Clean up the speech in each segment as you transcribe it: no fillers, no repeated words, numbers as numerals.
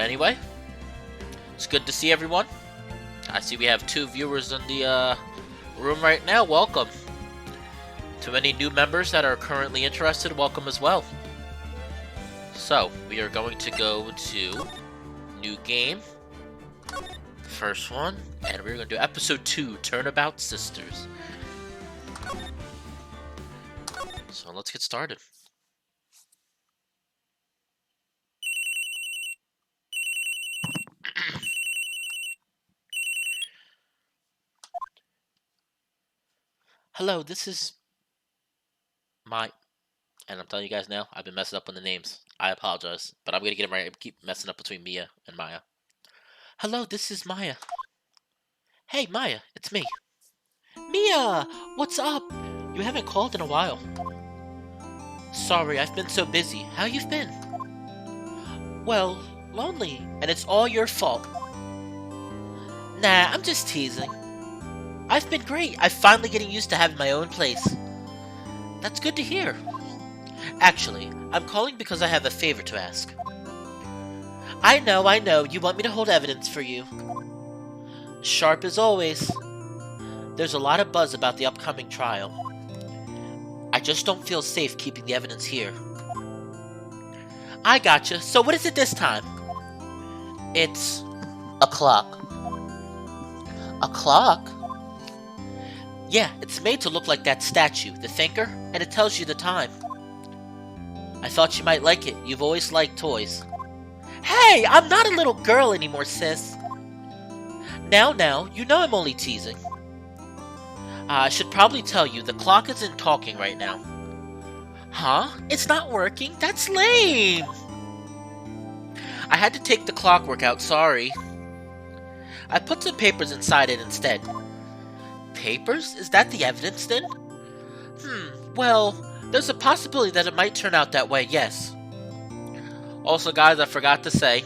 anyway, it's good to see everyone. I see we have 2 viewers in the room right now. Welcome. To any new members that are currently interested, welcome as well. So, we are going to go to new game, first one, and we're going to do episode 2, Turnabout Sisters. So let's get started. Hello, this is and I'm telling you guys now, I've been messing up on the names. I apologize, but I'm gonna get it right. I keep messing up between Mia and Maya. Hello, this is Maya. Hey, Maya, it's me. Mia, what's up? You haven't called in a while. Sorry, I've been so busy. How you've been? Well, lonely, and it's all your fault. Nah, I'm just teasing. I've been great. I'm finally getting used to having my own place. That's good to hear. Actually, I'm calling because I have a favor to ask. I know. You want me to hold evidence for you. Sharp as always. There's a lot of buzz about the upcoming trial. I just don't feel safe keeping the evidence here. I gotcha. So what is it this time? It's a clock. A clock? Yeah, it's made to look like that statue, the thinker, and it tells you the time. I thought you might like it. You've always liked toys. Hey, I'm not a little girl anymore, sis. Now, you know I'm only teasing. I should probably tell you, the clock isn't talking right now. Huh? It's not working? That's lame! I had to take the clockwork out, sorry. I put some papers inside it instead. Papers? Is that the evidence then? Well, there's a possibility that it might turn out that way, yes. Also, guys, I forgot to say,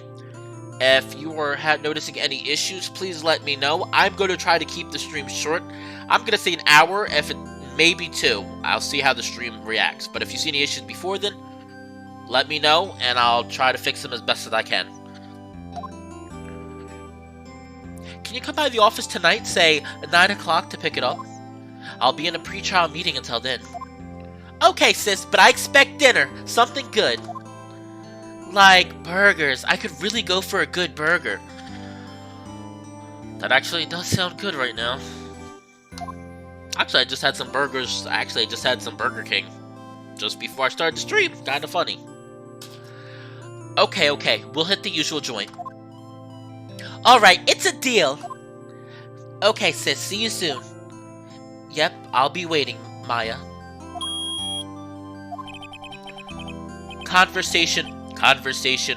if you are noticing any issues, please let me know. I'm going to try to keep the stream short. I'm going to say an hour, if it maybe 2. I'll see how the stream reacts. But if you see any issues before then, let me know, and I'll try to fix them as best as I can. Can you come by the office tonight, say 9 o'clock, to pick it up? I'll be in a pre-trial meeting until then. Okay, sis, but I expect dinner. Something good. Like burgers. I could really go for a good burger. That actually does sound good right now. Actually, I just had some burgers. Actually, I just had some Burger King just before I started the stream. Kinda funny. Okay. We'll hit the usual joint. Alright, it's a deal. Okay, sis. See you soon. Yep, I'll be waiting, Maya. Conversation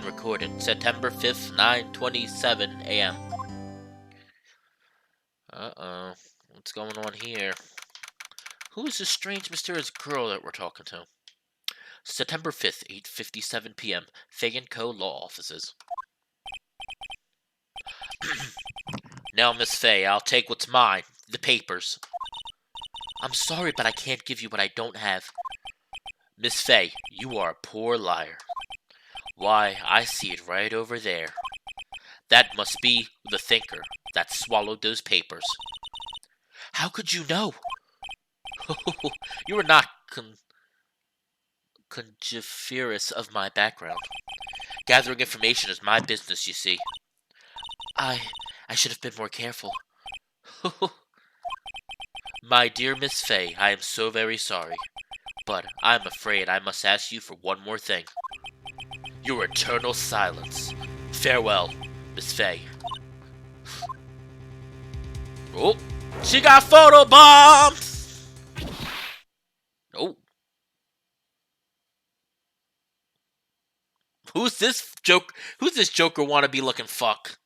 recorded. September 5th, 9:27 a.m. Uh-oh. What's going on here? Who is this strange, mysterious girl that we're talking to? September 5th, 8:57 p.m. Fay & Co. Law Offices. Now, Miss Fay, I'll take what's mine. The papers. I'm sorry, but I can't give you what I don't have. Miss Fay, you are a poor liar. Why, I see it right over there. That must be the thinker that swallowed those papers. How could you know? You are not conjecturous of my background. Gathering information is my business, you see. I should have been more careful. My dear Miss Fay, I am so very sorry. But I'm afraid I must ask you for one more thing. Your eternal silence. Farewell, Miss Fay. Oh, she got photobombed! Oh. Who's this Joker wannabe looking fuck?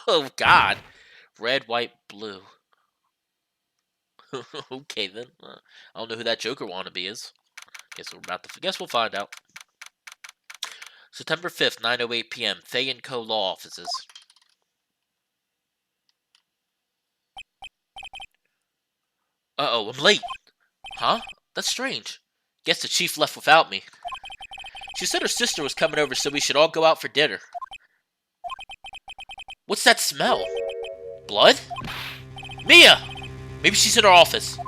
Oh, God. Red, white, blue. Okay, then. I don't know who that Joker wannabe is. Guess we'll find out. September 5th, 9:08 p.m. Fay & Co. Law Offices. Uh-oh, I'm late. Huh? That's strange. Guess the chief left without me. She said her sister was coming over, so we should all go out for dinner. What's that smell? Blood? Mia! Maybe she's in her office.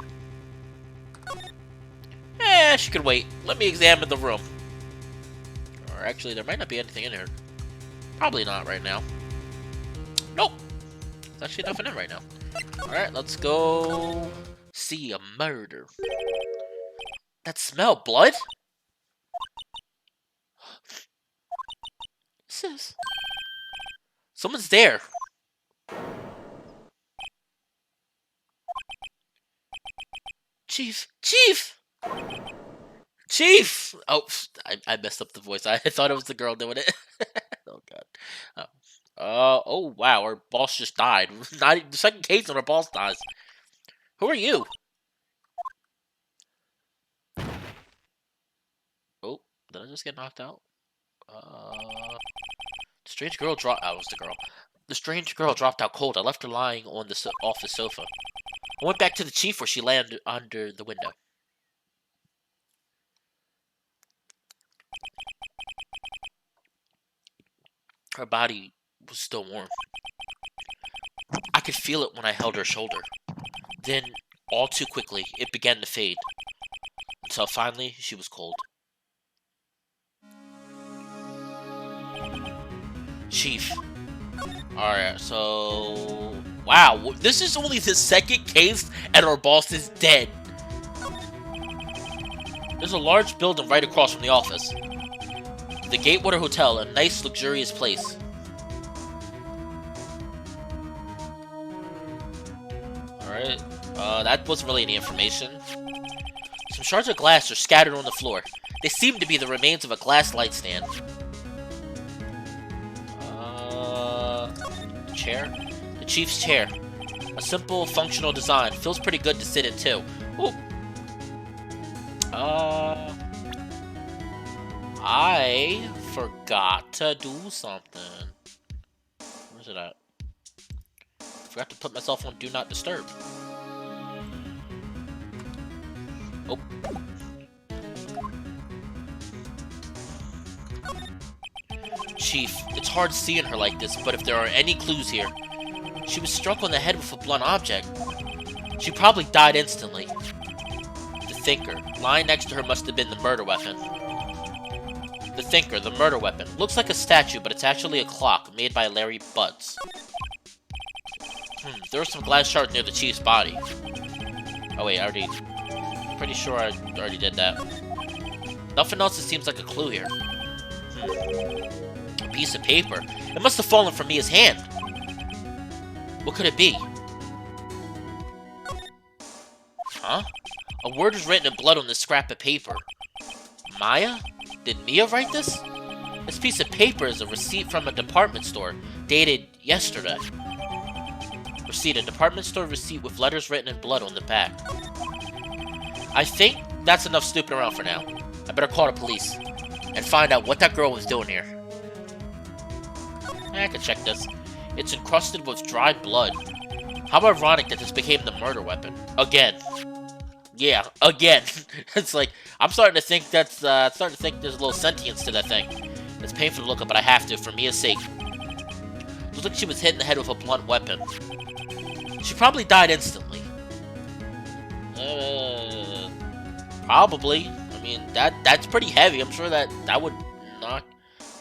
She could wait. Let me examine the room. Or actually, there might not be anything in here. Probably not right now. Nope. There's actually nothing in right now. Alright, let's go see a murder. That smell, blood? What's this? Someone's there. Chief! Chief! Chief! Oh, I messed up the voice. I thought it was the girl doing it. Oh, God. Oh, wow. Our boss just died. Not even, the second case when our boss dies. Who are you? Oh, did I just get knocked out? The strange girl dropped... Oh, it was the girl. The strange girl dropped out cold. I left her lying on the office sofa. I went back to the chief where she landed under the window. Her body was still warm. I could feel it when I held her shoulder. Then, all too quickly, it began to fade. Until finally, she was cold. Chief. Alright, so... Wow, this is only the second case and our boss is dead. There's a large building right across from the office. The Gatewater Hotel, a nice, luxurious place. Alright, that wasn't really any information. Some shards of glass are scattered on the floor. They seem to be the remains of a glass light stand. Chair? The chief's chair. A simple, functional design. Feels pretty good to sit in, too. Ooh. I forgot to do something. Where's it at? Forgot to put myself on Do Not Disturb. Oh. Chief, it's hard seeing her like this, but if there are any clues here... She was struck on the head with a blunt object. She probably died instantly. The Thinker. Lying next to her must have been the murder weapon. The Thinker, the murder weapon. Looks like a statue, but it's actually a clock made by Larry Butts. There were some glass shards near the chief's body. Oh wait, pretty sure I already did that. Nothing else that seems like a clue here. A piece of paper. It must have fallen from Mia's hand. What could it be? Huh? A word is written in blood on this scrap of paper. Maya? Did Mia write this? This piece of paper is a receipt from a department store, dated yesterday. Receipt, a department store receipt with letters written in blood on the back. I think that's enough snooping around for now. I better call the police and find out what that girl was doing here. I can check this. It's encrusted with dried blood. How ironic that this became the murder weapon. Again. Yeah, again. It's like, I'm starting to think there's a little sentience to that thing. It's painful to look at, but I have to, for Mia's sake. Looks like she was hit in the head with a blunt weapon. She probably died instantly. Probably. I mean, that's pretty heavy. I'm sure that would knock...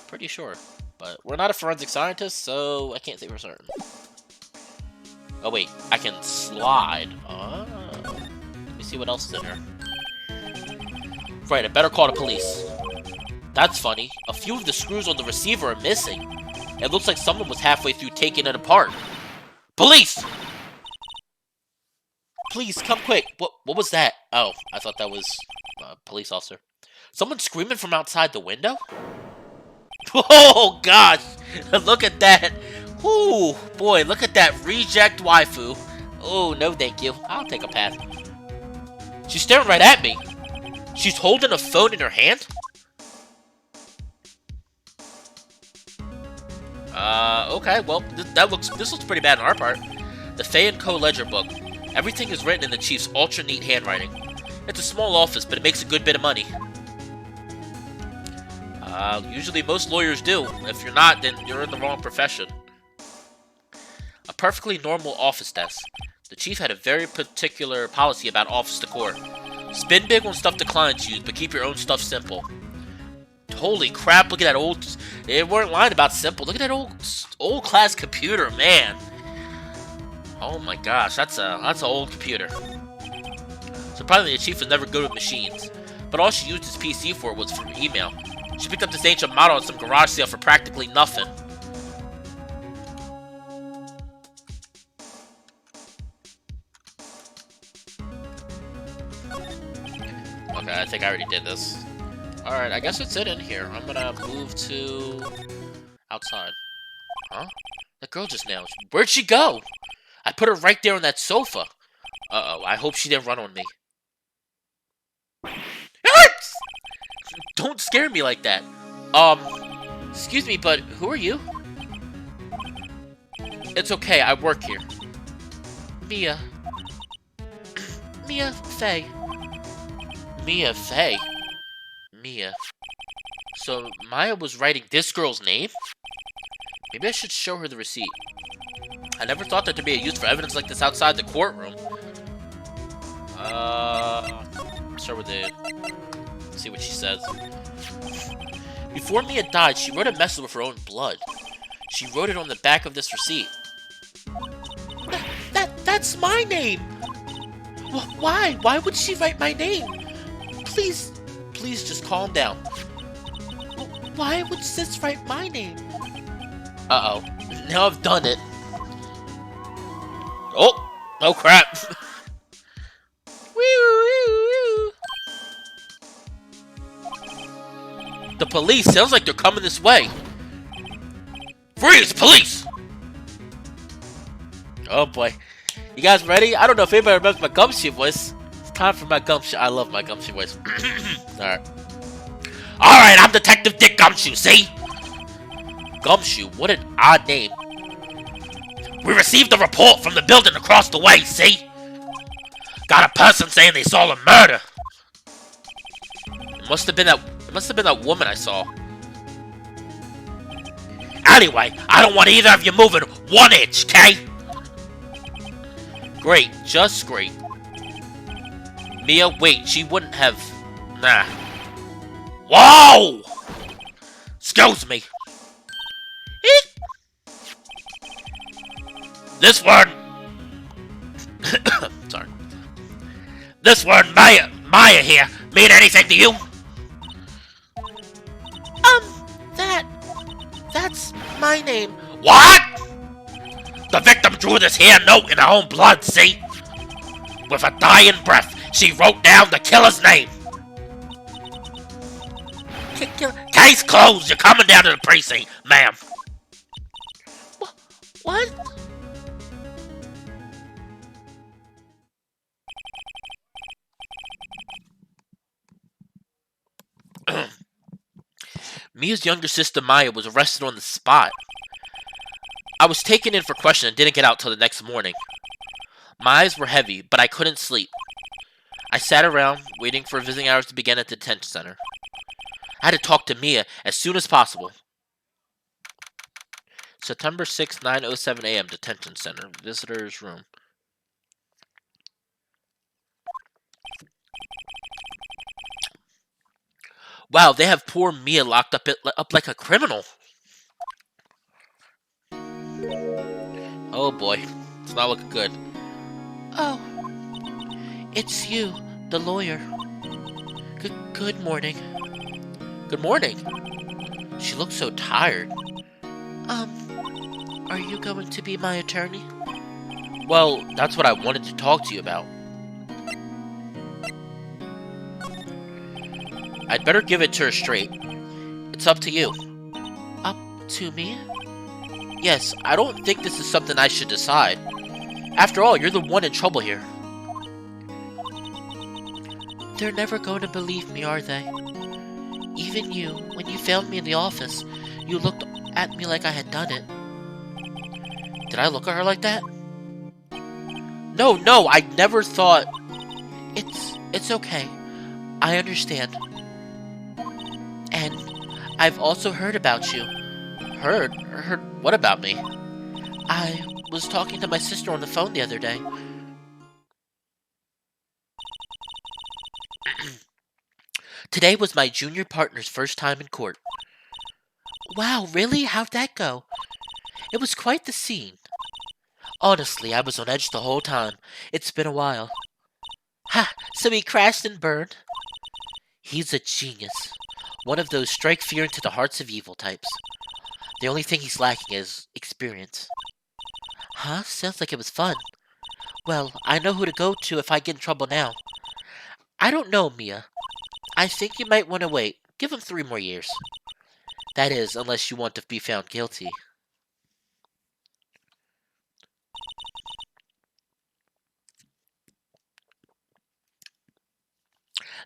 Pretty sure. But we're not a forensic scientist, so I can't say for certain. Oh wait, I can slide. Oh. Let me see what else is in here. Right, I better call the police. That's funny. A few of the screws on the receiver are missing. It looks like someone was halfway through taking it apart. Police! Please, come quick. What was that? Oh, I thought that was a police officer. Someone screaming from outside the window? Oh, gosh. Look at that. Ooh, boy, look at that reject waifu. Oh, no thank you. I'll take a pass. She's staring right at me. She's holding a phone in her hand? Okay, well, this looks pretty bad on our part. The Fay & Co. ledger book. Everything is written in the chief's ultra-neat handwriting. It's a small office, but it makes a good bit of money. Usually most lawyers do. If you're not, then you're in the wrong profession. perfectly normal office desk. The chief had a very particular policy about office decor. Spin big on stuff the clients use, but keep your own stuff simple. Holy crap, look at that old... They weren't lying about simple. Look at that old class computer, man. Oh my gosh, that's an old computer. Surprisingly, the chief was never good with machines, but all she used his PC for was for email. She picked up this ancient model at some garage sale for practically nothing. Okay, I think I already did this. Alright, I guess it's it in here. I'm gonna move to... outside. Huh? That girl just now. Where'd she go? I put her right there on that sofa. Uh-oh, I hope she didn't run on me. Don't scare me like that. Excuse me, but who are you? It's okay, I work here. Mia. Mia Fey. Mia Fey. Mia. So, Maya was writing this girl's name? Maybe I should show her the receipt. I never thought that there'd be a use for evidence like this outside the courtroom. Start with the... Let's see what she says. Before Mia died, she wrote a message with her own blood. She wrote it on the back of this receipt. That's my name! Why? Why would she write my name? Please just calm down. Why would sis write my name? Uh-oh. Now I've done it. Oh crap. The police! Sounds like they're coming this way! Freeze! Police! Oh boy. You guys ready? I don't know if anybody remembers my Gumshoe voice. It's time for my Gumshoe. I love my Gumshoe voice. Alright. Alright, I'm Detective Dick Gumshoe, see? Gumshoe? What an odd name. We received a report from the building across the way, see? Got a person saying they saw a murder. It must have been that woman I saw. Anyway, I don't want either of you moving 1 inch, okay? Great, just great. Mia, wait, she wouldn't have... Nah. Whoa! Excuse me. This word... Sorry. This word Maya here mean anything to you? That's my name. What? The victim drew this here note in her own blood, see? With a dying breath, she wrote down the killer's name. Case closed. You're coming down to the precinct, ma'am. What? Mia's younger sister Maya was arrested on the spot. I was taken in for questioning and didn't get out till the next morning. My eyes were heavy, but I couldn't sleep. I sat around, waiting for visiting hours to begin at the detention center. I had to talk to Mia as soon as possible. September 6, 9:07 a.m. Detention Center. Visitor's room. Wow, they have poor Mia locked up like a criminal. Oh boy, it's not looking good. Oh, it's you, the lawyer. Good morning. Good morning. She looks so tired. Are you going to be my attorney? Well, that's what I wanted to talk to you about. I'd better give it to her straight. It's up to you. Up to me? Yes, I don't think this is something I should decide. After all, you're the one in trouble here. They're never going to believe me, are they? Even you, when you found me in the office, you looked at me like I had done it. Did I look at her like that? No, I never thought... It's okay. I understand. And I've also heard about you. Heard what about me? I was talking to my sister on the phone the other day. Today was my junior partner's first time in court. Wow, really? How'd that go? It was quite the scene. Honestly, I was on edge the whole time. It's been a while. Ha! So he crashed and burned? He's a genius. One of those strike fear into the hearts of evil types. The only thing he's lacking is experience. Huh? Sounds like it was fun. Well, I know who to go to if I get in trouble now. I don't know, Mia. I think you might want to wait. Give him 3 more years. That is, unless you want to be found guilty.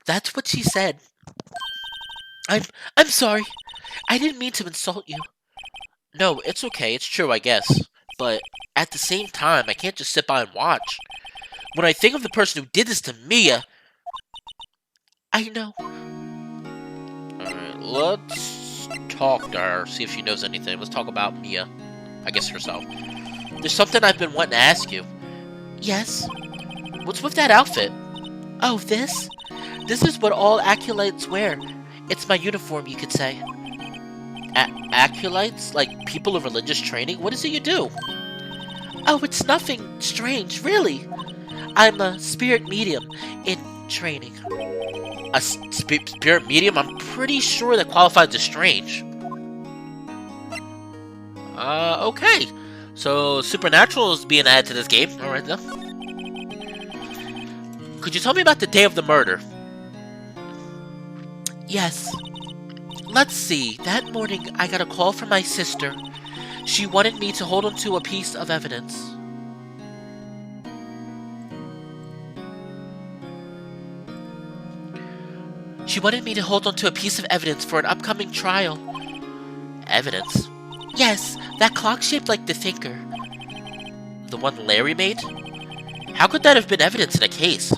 That's what she said. I'm I'm sorry. I didn't mean to insult you. No, it's okay. It's true, I guess. But at the same time, I can't just sit by and watch. When I think of the person who did this to Mia, I know. Alright, let's talk to her, see if she knows anything. Let's talk about Mia. I guess herself. There's something I've been wanting to ask you. Yes? What's with that outfit? Oh, this? This is what all acolytes wear. It's my uniform, you could say. Acolytes? Like people of religious training? What is it you do? Oh, it's nothing strange, really. I'm a spirit medium in training. A spirit medium? I'm pretty sure that qualifies as strange. Okay. So, supernatural is being added to this game. Alright, then. Could you tell me about the day of the murder? Yes. Let's see. That morning, I got a call from my sister. She wanted me to hold on to a piece of evidence. She wanted me to hold on to a piece of evidence for an upcoming trial. Evidence? Yes, that clock shaped like the thinker. The one Larry made? How could that have been evidence in a case?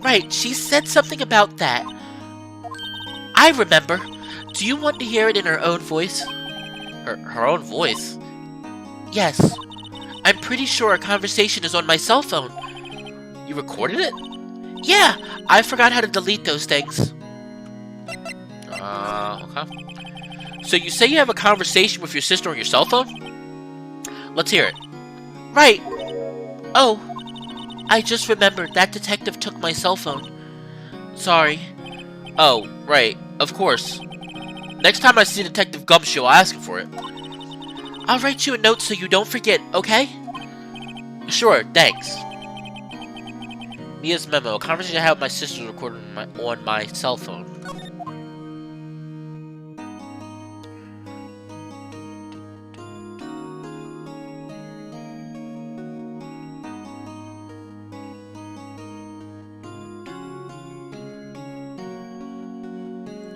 Right, she said something about that. I remember. Do you want to hear it in her own voice? Her own voice? Yes. I'm pretty sure our conversation is on my cell phone. You recorded it? Yeah, I forgot how to delete those things. Okay. So you say you have a conversation with your sister on your cell phone? Let's hear it. Right. Oh, I just remembered that detective took my cell phone. Sorry. Oh, right. Of course. Next time I see Detective Gumshoe, I'll ask him for it. I'll write you a note so you don't forget, okay? Sure, thanks. Mia's memo. A conversation I had with my sister was recorded on my cell phone.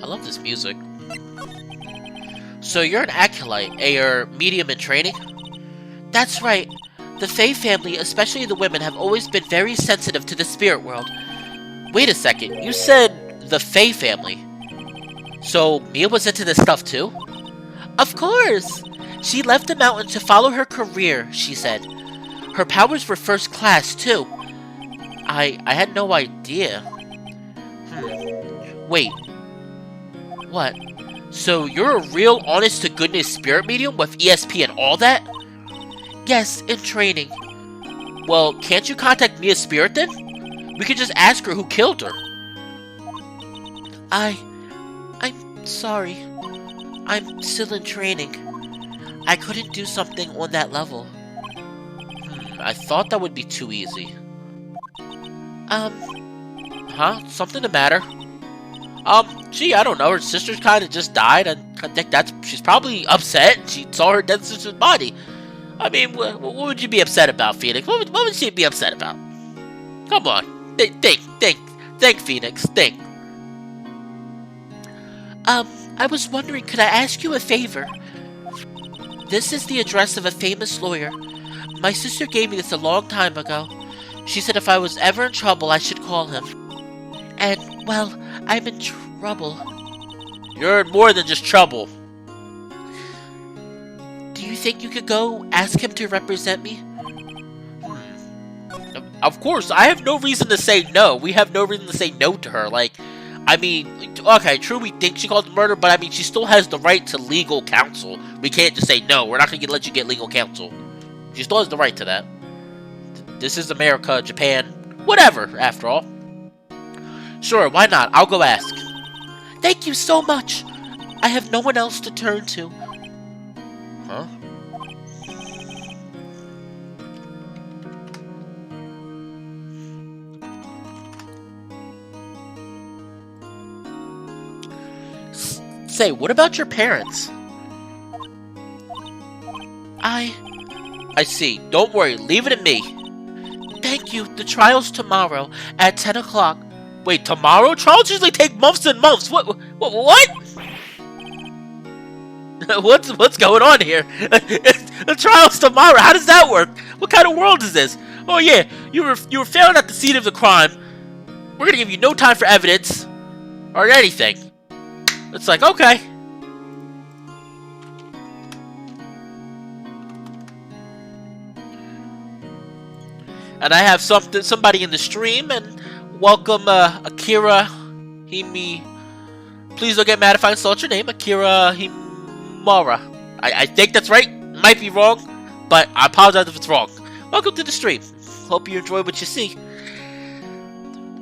I love this music. So you're an acolyte, a medium in training? That's right. The Fae family, especially the women, have always been very sensitive to the spirit world. Wait a second, you said the Fae family. So Mia was into this stuff too? Of course! She left the mountain to follow her career, she said. Her powers were first class too. I had no idea. Wait. What? So you're a real honest-to-goodness spirit medium with ESP and all that? Yes, in training. Well, can't you contact Mia's spirit then? We could just ask her who killed her. I'm sorry. I'm still in training. I couldn't do something on that level. I thought that would be too easy. Huh? Something the matter? Gee, I don't know. Her sister's kind of just died, and I think she's probably upset. She saw her dead sister's body. I mean, what would you be upset about, Phoenix? What would she be upset about? Come on. Think, Phoenix. Think. I was wondering, could I ask you a favor? This is the address of a famous lawyer. My sister gave me this a long time ago. She said if I was ever in trouble, I should call him. And, well, I'm in trouble. You're in more than just trouble. Do you think you could go ask him to represent me? Of course, I have no reason to say no. We have no reason to say no to her. Like, I mean, okay, true, we think she caused murder, but I mean, she still has the right to legal counsel. We can't just say no. We're not gonna let you get legal counsel. She still has the right to that. This is America, Japan, whatever. After all, sure, why not? I'll go ask. Thank you so much. I have no one else to turn to. Huh? Say, what about your parents? I see. Don't worry. Leave it to me. Thank you. The trial's tomorrow at 10 o'clock. Wait, tomorrow? Trials usually take months and months. What? What's going on here? The trial's tomorrow. How does that work? What kind of world is this? Oh yeah, you were found at the scene of the crime. We're gonna give you no time for evidence or anything. It's like, okay. And I have somebody in the stream, and welcome Akira Himi. Please don't get mad if I insult your name, Akira Himura. I think that's right. Might be wrong, but I apologize if it's wrong. Welcome to the stream. Hope you enjoy what you see.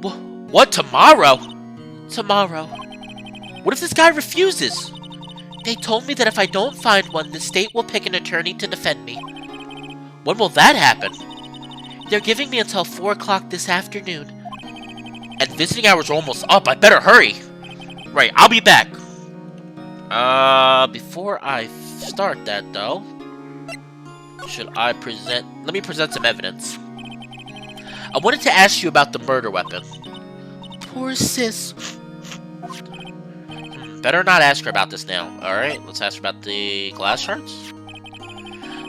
What, tomorrow? Tomorrow. What if this guy refuses? They told me that if I don't find one, the state will pick an attorney to defend me. When will that happen? They're giving me until 4 o'clock this afternoon. And visiting hours are almost up. I better hurry. Right, I'll be back. Before I start that, though, let me present some evidence. I wanted to ask you about the murder weapon. Poor sis. Better not ask her about this now. Alright, let's ask her about the glass shards.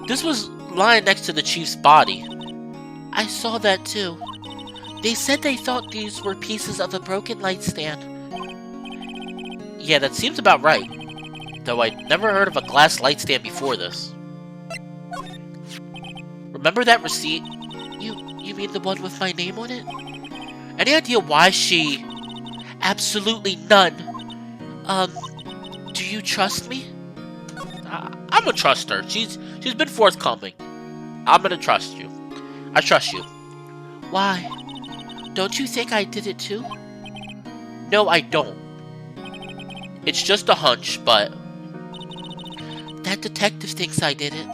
This was lying next to the chief's body. I saw that too. They said they thought these were pieces of a broken light stand. Yeah, that seems about right. Though I'd never heard of a glass light stand before this. Remember that receipt? You mean the one with my name on it? Any idea why she... Absolutely none. Do you trust me? I'm gonna trust her. She's been forthcoming. I'm gonna trust you. I trust you. Why? Don't you think I did it too? No, I don't. It's just a hunch, but... That detective thinks I did it.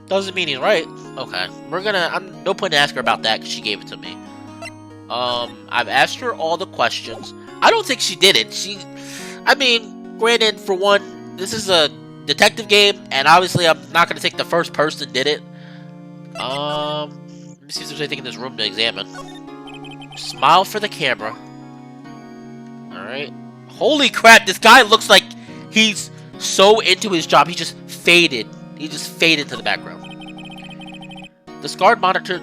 Doesn't mean he's right. Okay. I'm no point in asking her about that because she gave it to me. I've asked her all the questions. I don't think she did it. I mean, granted, for one, this is a detective game, and obviously I'm not going to take the first person did it. Let me see if there's anything in this room to examine. Smile for the camera. Alright. Holy crap, this guy looks like he's so into his job, he just faded. He just faded to the background. The scarred monitor...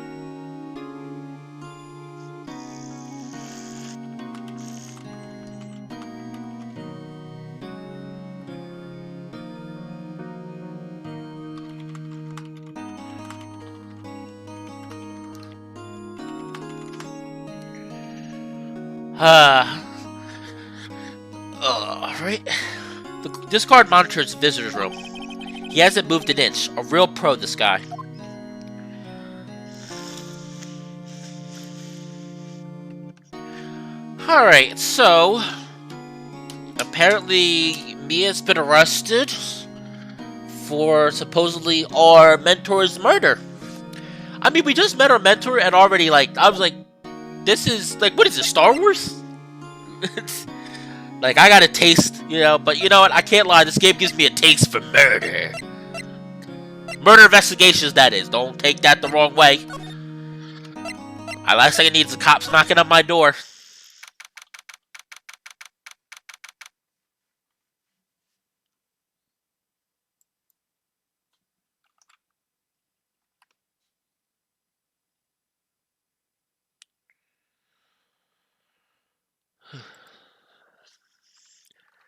right? This card monitors visitor's room. He hasn't moved an inch. A real pro, this guy. Alright, so... Apparently, Mia's been arrested for supposedly our mentor's murder. I mean, we just met our mentor and already, like, I was like, this is, like, what is this, Star Wars? Like, I got a taste, you know, but you know what, I can't lie, this game gives me a taste for murder. Murder investigations, that is. Don't take that the wrong way. Last thing I need is the cops knocking on my door.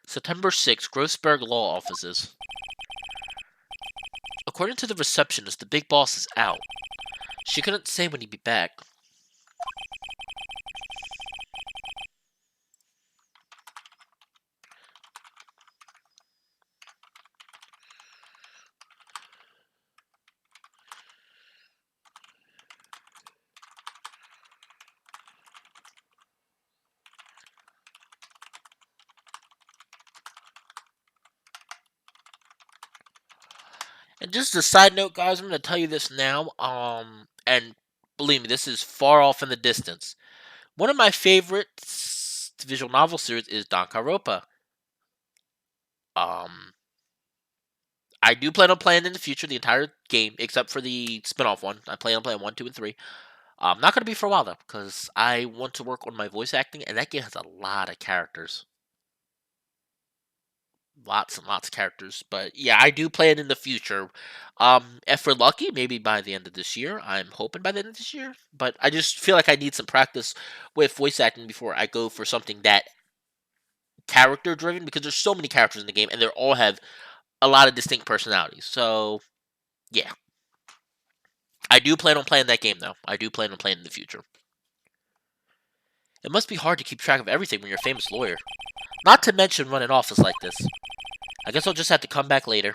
September 6th, Grossberg Law Offices. According to the receptionist, the big boss is out. She couldn't say when he'd be back. And just a side note, guys, I'm going to tell you this now. And believe me, this is far off in the distance. One of my favorite visual novel series is Danganronpa. Um, I do plan on playing in the future the entire game, except for the spin-off one. I plan on playing 1, 2, and 3. Not going to be for a while, though, because I want to work on my voice acting, and that game has a lot of characters. Lots and lots of characters. But, yeah, I do plan in the future. If we're lucky, maybe by the end of this year. I'm hoping by the end of this year. But I just feel like I need some practice with voice acting before I go for something that character-driven, because there's so many characters in the game, and they all have a lot of distinct personalities. So, yeah. I do plan on playing that game, though. I do plan on playing in the future. It must be hard to keep track of everything when you're a famous lawyer. Not to mention running office like this. I guess I'll just have to come back later.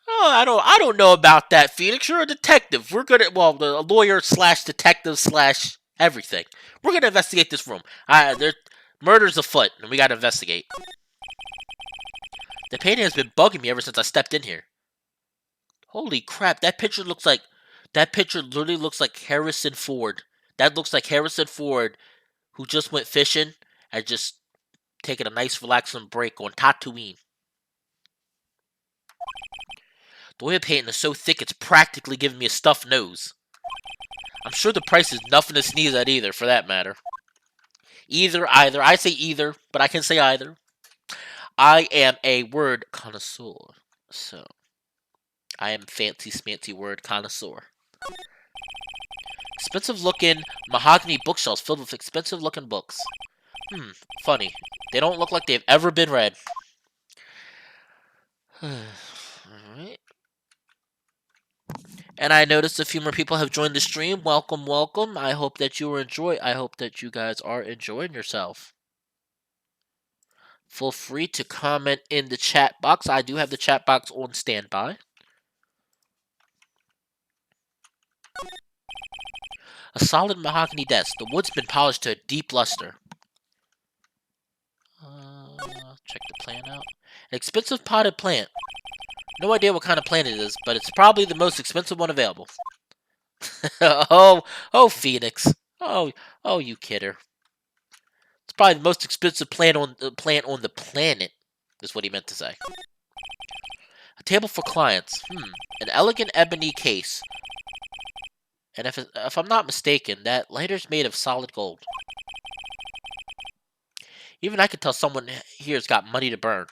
Oh, I don't know about that, Phoenix. You're a detective. We're gonna, well, a lawyer slash detective slash everything. We're gonna investigate this room. There, murder's afoot, and we gotta investigate. The painting has been bugging me ever since I stepped in here. Holy crap! That picture literally looks like Harrison Ford. That looks like Harrison Ford, who just went fishing and just taking a nice relaxing break on Tatooine. The oil painting is so thick it's practically giving me a stuffed nose. I'm sure the price is nothing to sneeze at either, for that matter. Either. I say either, but I can say either. I am a word connoisseur, so I am fancy smancy word connoisseur. Expensive looking mahogany bookshelves filled with expensive looking books. Funny. They don't look like they've ever been read. Alright. And I noticed a few more people have joined the stream. Welcome, welcome. I hope that you guys are enjoying yourself. Feel free to comment in the chat box. I do have the chat box on standby. A solid mahogany desk. The wood's been polished to a deep luster. Check the plant out. An expensive potted plant. No idea what kind of plant it is, but it's probably the most expensive one available. oh, Phoenix. Oh, you kidder. It's probably the most expensive plant on the planet, is what he meant to say. A table for clients. An elegant ebony case. And if I'm not mistaken, that lighter's made of solid gold. Even I could tell someone here's got money to burn.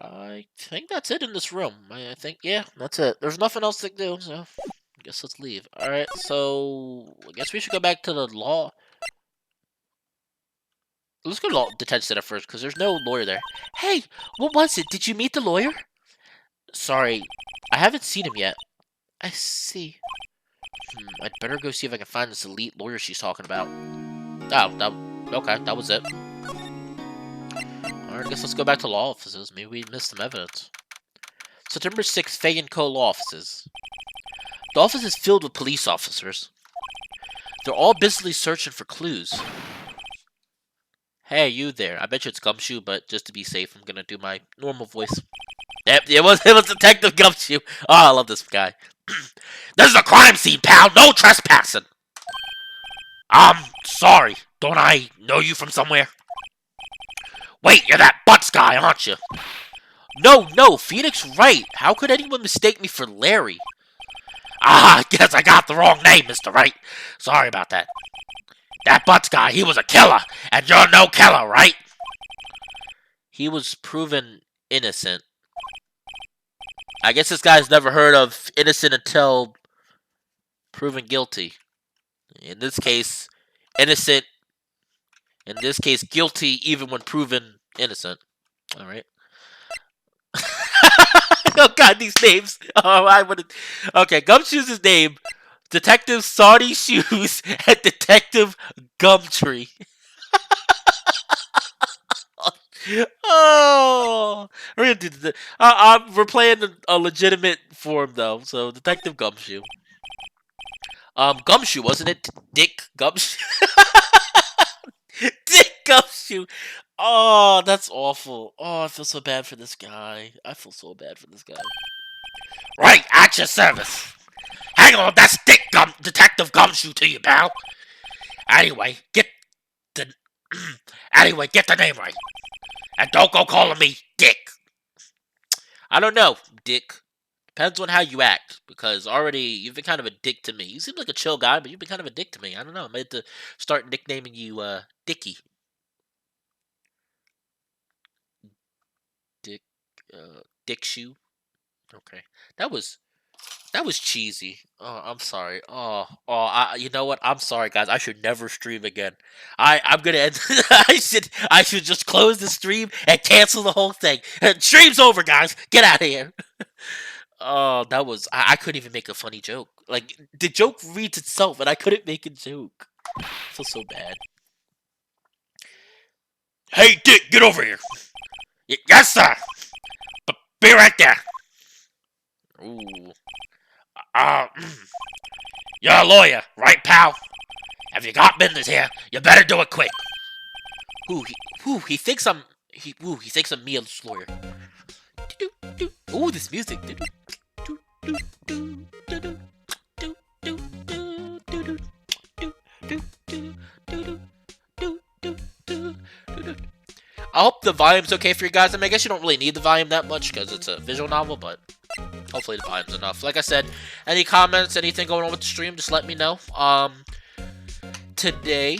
I think that's it in this room. I think, yeah, that's it. There's nothing else to do, so I guess let's leave. Alright, so I guess we should go back to the law. Let's go to the detention center first, because there's no lawyer there. Hey, what was it? Did you meet the lawyer? Sorry, I haven't seen him yet. I see. I'd better go see if I can find this elite lawyer she's talking about. Oh, okay, that was it. Alright, I guess let's go back to law offices. Maybe we missed some evidence. September 6th, Fay & Co. law offices. The office is filled with police officers. They're all busily searching for clues. Hey, you there. I bet you it's Gumshoe, but just to be safe, I'm gonna do my normal voice. Yep, it was Detective Gumshoe. Oh, I love this guy. This is a crime scene, pal! No trespassing! Sorry. Don't I know you from somewhere? Wait, you're that Butts guy, aren't you? No, Phoenix Wright. How could anyone mistake me for Larry? I guess I got the wrong name, Mr. Wright. Sorry about that. That Butts guy, he was a killer, and you're no killer, right? He was proven innocent. I guess this guy's never heard of innocent until proven guilty. In this case, innocent. In this case, guilty even when proven innocent. All right. Oh God, these names. Oh, I would. Okay, Gumshoe's name. Detective Saudi Shoes and Detective Gumtree. Oh, we're playing a legitimate form though. So Detective Gumshoe. Gumshoe, wasn't it? Dick Gumshoe. Dick Gumshoe. Oh, that's awful. Oh, I feel so bad for this guy. I feel so bad for this guy. Right, at your service. Hang on, that's Detective Gumshoe to you, pal. Anyway, the get the name right. And don't go calling me Dick. I don't know, Dick. Depends on how you act, because already you've been kind of a dick to me. You seem like a chill guy, but you've been kind of a dick to me. I don't know. I might have to start nicknaming you Dicky. Dick Dick Shoe. Okay. That was cheesy. Oh, I'm sorry. You know what? I'm sorry, guys. I should never stream again. I'm gonna end. I should just close the stream and cancel the whole thing. Stream's over, guys. Get out of here. Oh, that was. I couldn't even make a funny joke. Like the joke reads itself, and I couldn't make a joke. I feel so bad. Hey, Dick, get over here. Yes, sir. Be right there. Ooh. Uh, You're a lawyer, right, pal? Have you got business here? You better do it quick. He thinks I'm. He thinks I'm me, a lawyer. Ooh, this music. I hope the volume's okay for you guys. I mean, I guess you don't really need the volume that much because it's a visual novel, but hopefully the volume's enough. Like I said, any comments, anything going on with the stream, just let me know. Today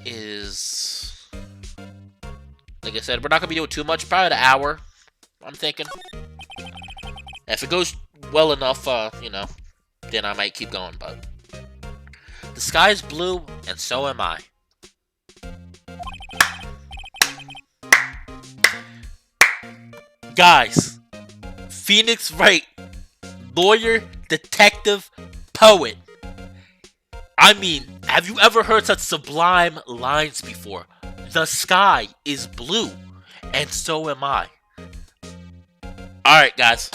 is, like I said, we're not gonna be doing too much. Probably an hour, I'm thinking. If it goes well enough, you know, then I might keep going. But the sky's blue, and so am I. Guys, Phoenix Wright, lawyer, detective, poet. I mean, have you ever heard such sublime lines before? The sky is blue, and so am I. Alright, guys.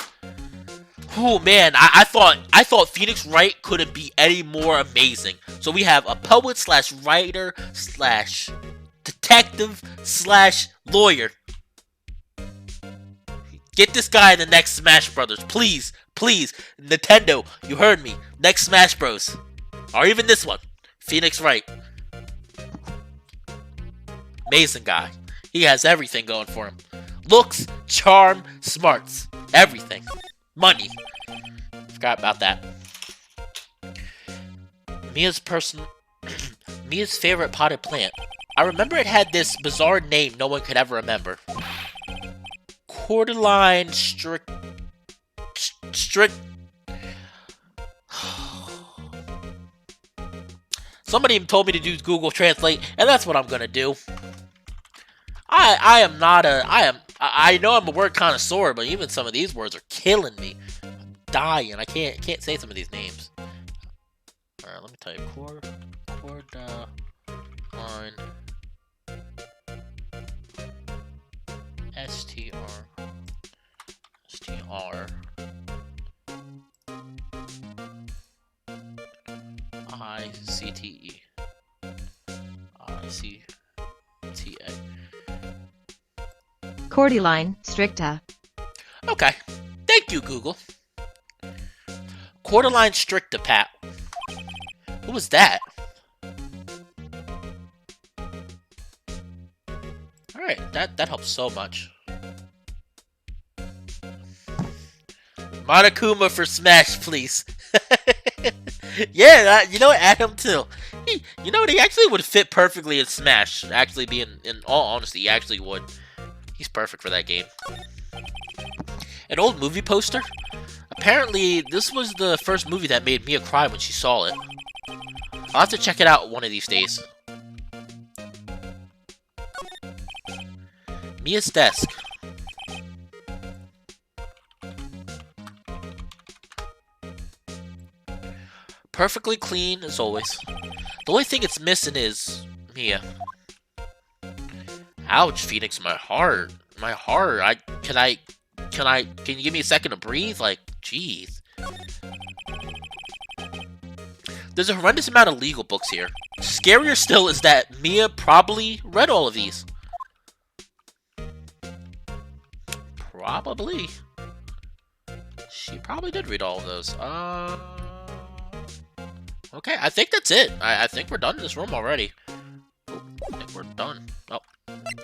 Oh man, I thought Phoenix Wright couldn't be any more amazing. So we have a poet slash writer slash detective slash lawyer. Get this guy in the next Smash Brothers, please, please. Nintendo, you heard me. Next Smash Bros. Or even this one, Phoenix Wright. Amazing guy. He has everything going for him. Looks, charm, smarts, everything. Money. Forgot about that. Mia's favorite potted plant. I remember it had this bizarre name no one could ever remember. Cordyline strict. Somebody told me to do Google Translate, and that's what I'm gonna do. I know I'm a word connoisseur, but even some of these words are killing me. I'm dying. I can't say some of these names. All right, let me tell you. Cordyline. STR. ICTE. ICTA. Cordyline stricta. Okay. Thank you, Google. Cordyline stricta, Pat. Who was that? Alright, that helps so much. Monokuma for Smash, please. Yeah, you know what? Add him too. You know what? He actually would fit perfectly in Smash. Actually, in all honesty, he actually would. He's perfect for that game. An old movie poster? Apparently, this was the first movie that made Mia cry when she saw it. I'll have to check it out one of these days. Mia's desk. Perfectly clean as always. The only thing it's missing is Mia. Ouch, Phoenix, my heart. My heart. Can you give me a second to breathe? Like, jeez. There's a horrendous amount of legal books here. Scarier still is that Mia probably read all of these. Probably. She probably did read all of those. Okay, I think that's it. I think we're done in this room already. Oh, I think we're done. Oh.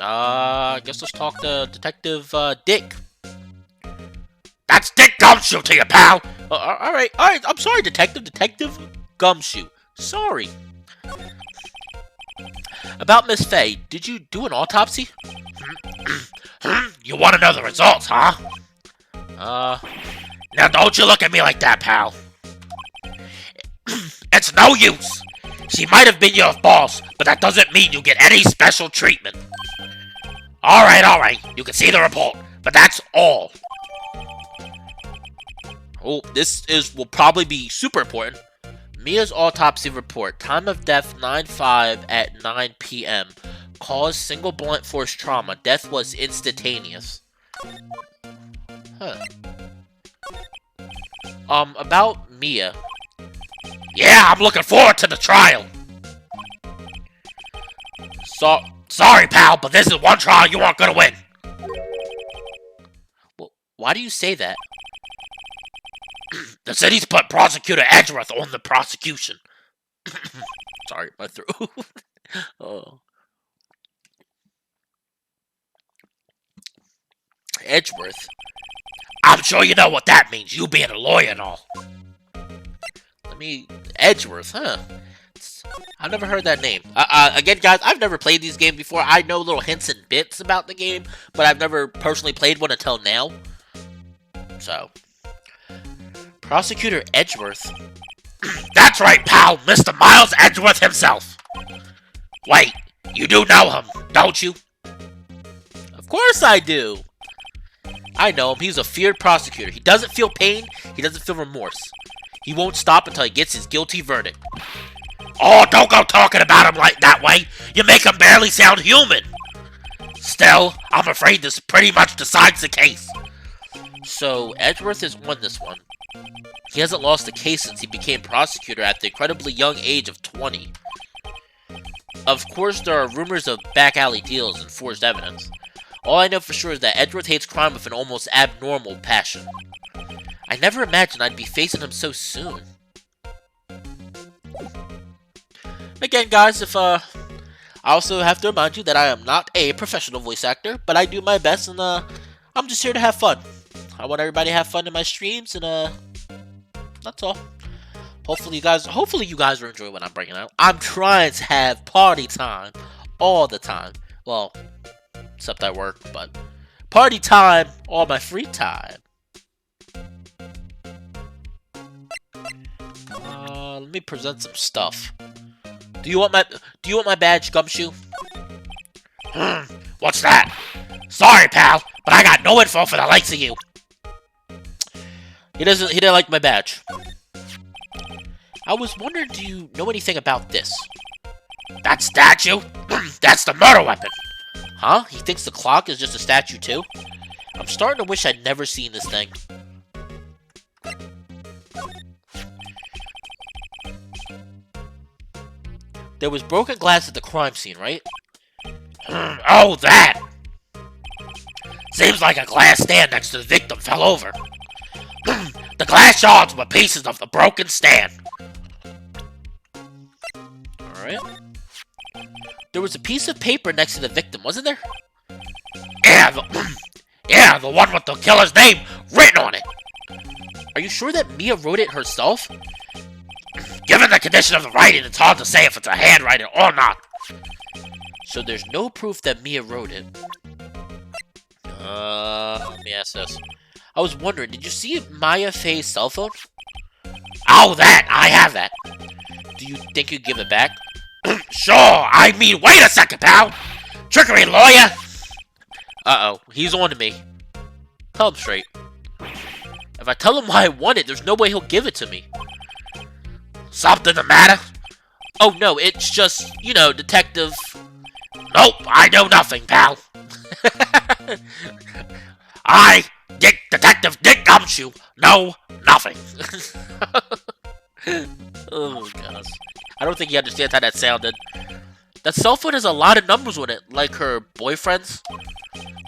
I guess let's talk to Detective, Dick. That's Dick Gumshoe to you, pal! Alright, I'm sorry, Detective Gumshoe. Sorry. About Miss Faye, did you do an autopsy? You want to know the results, huh? Now don't you look at me like that, pal. It's no use. She might have been your boss, but that doesn't mean you get any special treatment. Alright. You can see the report, but that's all. Oh, will probably be super important. Mia's autopsy report. Time of death 9/5 at 9 p.m. Cause single blunt force trauma. Death was instantaneous. Huh. About Mia. Yeah, I'm looking forward to the trial. Sorry, pal, but this is one trial you aren't gonna win. Well, why do you say that? The city's put Prosecutor Edgeworth on the prosecution. Sorry, my throat. Oh. Edgeworth? I'm sure you know what that means, you being a lawyer and all. Edgeworth, huh? I've never heard that name. Again, guys, I've never played these games before. I know little hints and bits about the game, but I've never personally played one until now. So, Prosecutor Edgeworth. That's right, pal! Mr. Miles Edgeworth himself! Wait, you do know him, don't you? Of course I do! I know him. He's a feared prosecutor. He doesn't feel pain. He doesn't feel remorse. He won't stop until he gets his guilty verdict. Oh, don't go talking about him like that way. You make him barely sound human. Still, I'm afraid this pretty much decides the case. So, Edgeworth has won this one. He hasn't lost a case since he became prosecutor at the incredibly young age of 20. Of course, there are rumors of back alley deals and forged evidence. All I know for sure is that Edgeworth hates crime with an almost abnormal passion. I never imagined I'd be facing him so soon. Again, guys, I also have to remind you that I am not a professional voice actor, but I do my best, and I'm just here to have fun. I want everybody to have fun in my streams, and that's all. Hopefully you guys are enjoying what I'm bringing out. I'm trying to have party time all the time. Well, except I work, but party time all my free time. Let me present some stuff. Do you want my badge, Gumshoe? What's that? Sorry, pal, but I got no info for the likes of you. He didn't like my badge. I was wondering, do you know anything about this? That statue? That's the murder weapon. Huh? He thinks the clock is just a statue too? I'm starting to wish I'd never seen this thing. There was broken glass at the crime scene, right? Oh, that! Seems like a glass stand next to the victim fell over. The glass shards were pieces of the broken stand. Alright. There was a piece of paper next to the victim, wasn't there? Yeah, the one with the killer's name written on it. Are you sure that Mia wrote it herself? Given the condition of the writing, it's hard to say if it's a handwriting or not. So there's no proof that Mia wrote it. Let me ask this. I was wondering, did you see Maya Faye's cell phone? Oh, that! I have that! Do you think you'd give it back? Sure! I mean, wait a second, pal! Trickery, lawyer! Uh-oh, he's on to me. Tell him straight. If I tell him why I want it, there's no way he'll give it to me. Something the matter? Oh, no, it's just, you know, detective... Nope, I know nothing, pal. Detective Dick Gumshoe, know nothing. Oh, gosh. I don't think he understands how that sounded. That cell phone has a lot of numbers on it, like her boyfriend's.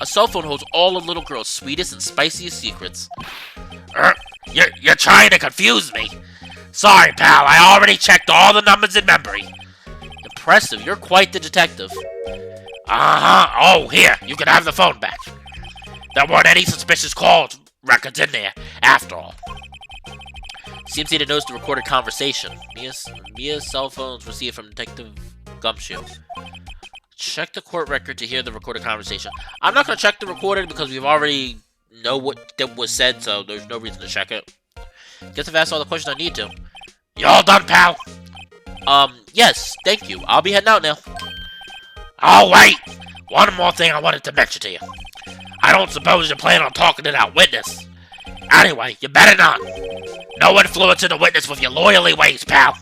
A cell phone holds all a little girl's sweetest and spiciest secrets. You're trying to confuse me. Sorry, pal, I already checked all the numbers in memory. Impressive, you're quite the detective. Uh-huh, oh, here, you can have the phone back. There weren't any suspicious calls records in there, after all. Seems he knows the recorded conversation. Mia's cell phones received from Detective Gumshoe. Check the court record to hear the recorded conversation. I'm not going to check the recorded because we've already know what was said, so there's no reason to check it. Guess I've asked all the questions I need to. You all done, pal? Yes, thank you. I'll be heading out now. Oh, wait! One more thing I wanted to mention to you. I don't suppose you plan on talking to that witness. Anyway, you better not. No influence in the witness with your lawyerly ways, pal.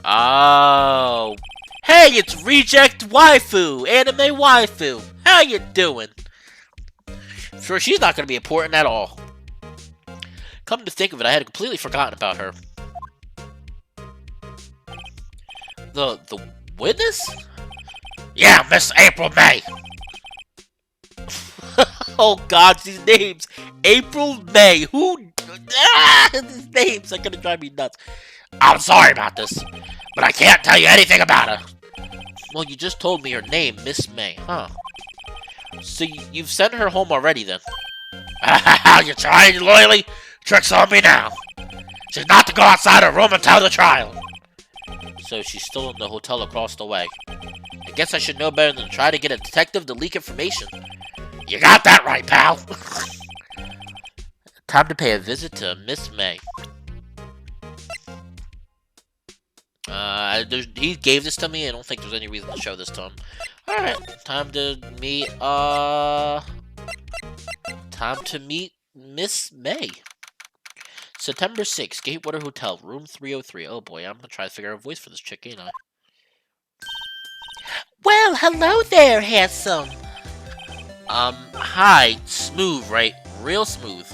Oh. Hey, it's Reject Waifu, Anime Waifu. How you doing? Sure, she's not going to be important at all. Come to think of it, I had completely forgotten about her. The witness? Yeah, Miss April May. Oh God, these names. April May. Who? These names are gonna drive me nuts. I'm sorry about this, but I can't tell you anything about her. Well, you just told me her name, Miss May, huh? So you've sent her home already, then? You're trying loyally? Tricks on me now. She's not to go outside her room until the trial. So she's still in the hotel across the way. I guess I should know better than try to get a detective to leak information. You got that right, pal. Time to pay a visit to Miss May. He gave this to me. I don't think there's any reason to show this to him. Alright, time to meet Miss May. September 6th, Gatewater Hotel, room 303. Oh boy, I'm gonna try to figure out a voice for this chick, ain't I? Well, hello there, handsome. Hi. Smooth, right? Real smooth.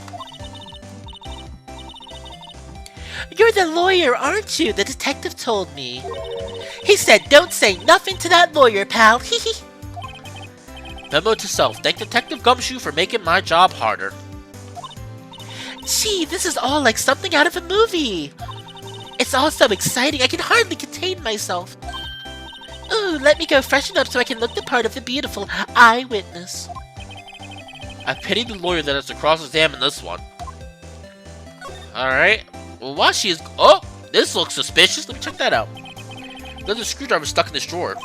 You're the lawyer, aren't you? The detective told me. He said don't say nothing to that lawyer, pal. Hehe. Memo to self. Thank Detective Gumshoe for making my job harder. Gee, this is all like something out of a movie. It's all so exciting, I can hardly contain myself. Ooh, let me go freshen up so I can look the part of the beautiful eyewitness. I pity the lawyer that has to cross-examine this one. Alright. Well, while she is... Oh! This looks suspicious. Let me check that out. There's a screwdriver stuck in this drawer.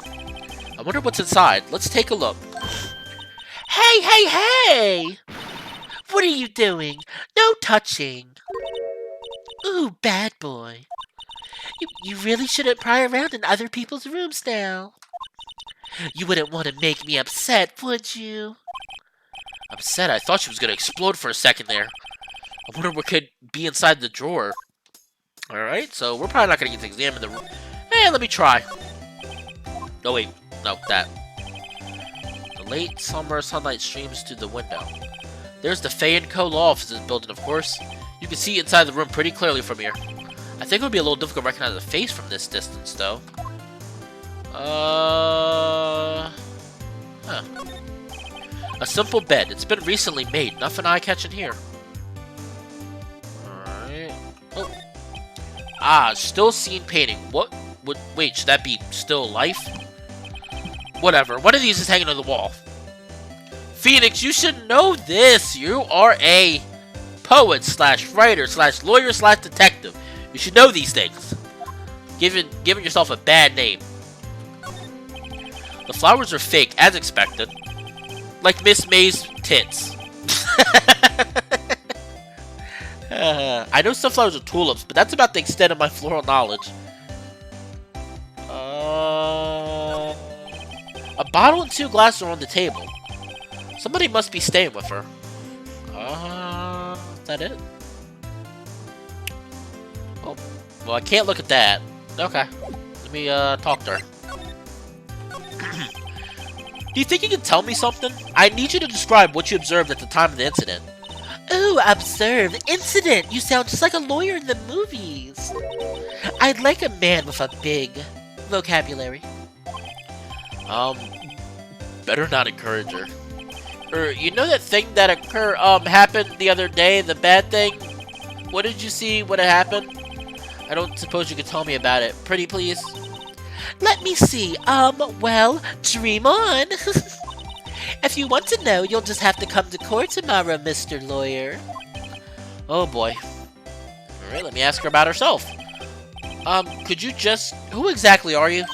I wonder what's inside. Let's take a look. Hey, hey, hey! What are you doing? No touching. Ooh, bad boy. You really shouldn't pry around in other people's rooms now. You wouldn't want to make me upset, would you? Upset? I thought she was going to explode for a second there. I wonder what could be inside the drawer. Alright, so we're probably not going to get to examine the room. Hey, let me try. Oh, wait. No, that. The late summer sunlight streams through the window. There's the Fay & Co. Law Offices building, of course. You can see inside the room pretty clearly from here. I think it would be a little difficult to recognize the face from this distance, though. Huh. A simple bed. It's been recently made. Nothing eye-catching here. Alright. Oh. Ah, still seen painting. What would... Wait, should that be still life? Whatever. One of these is hanging on the wall. Phoenix, you should know this. You are a poet / writer / lawyer / detective. You should know these things. Giving yourself a bad name. The flowers are fake, as expected. Like Miss May's tits. I know sunflowers are tulips, but that's about the extent of my floral knowledge. A bottle and 2 glasses are on the table. Somebody must be staying with her. Is that it? Oh, well, I can't look at that. Okay. Let me, talk to her. Do you think you can tell me something? I need you to describe what you observed at the time of the incident. Oh, observe. Incident! You sound just like a lawyer in the movies. I'd like a man with a big vocabulary. Better not encourage her. You know that thing that happened the other day, the bad thing? What did you see when it happened? I don't suppose you could tell me about it. Pretty please? Let me see. Well, dream on. If you want to know, you'll just have to come to court tomorrow, Mr. Lawyer. Oh boy. Alright, let me ask her about herself. Could you just... Who exactly are you?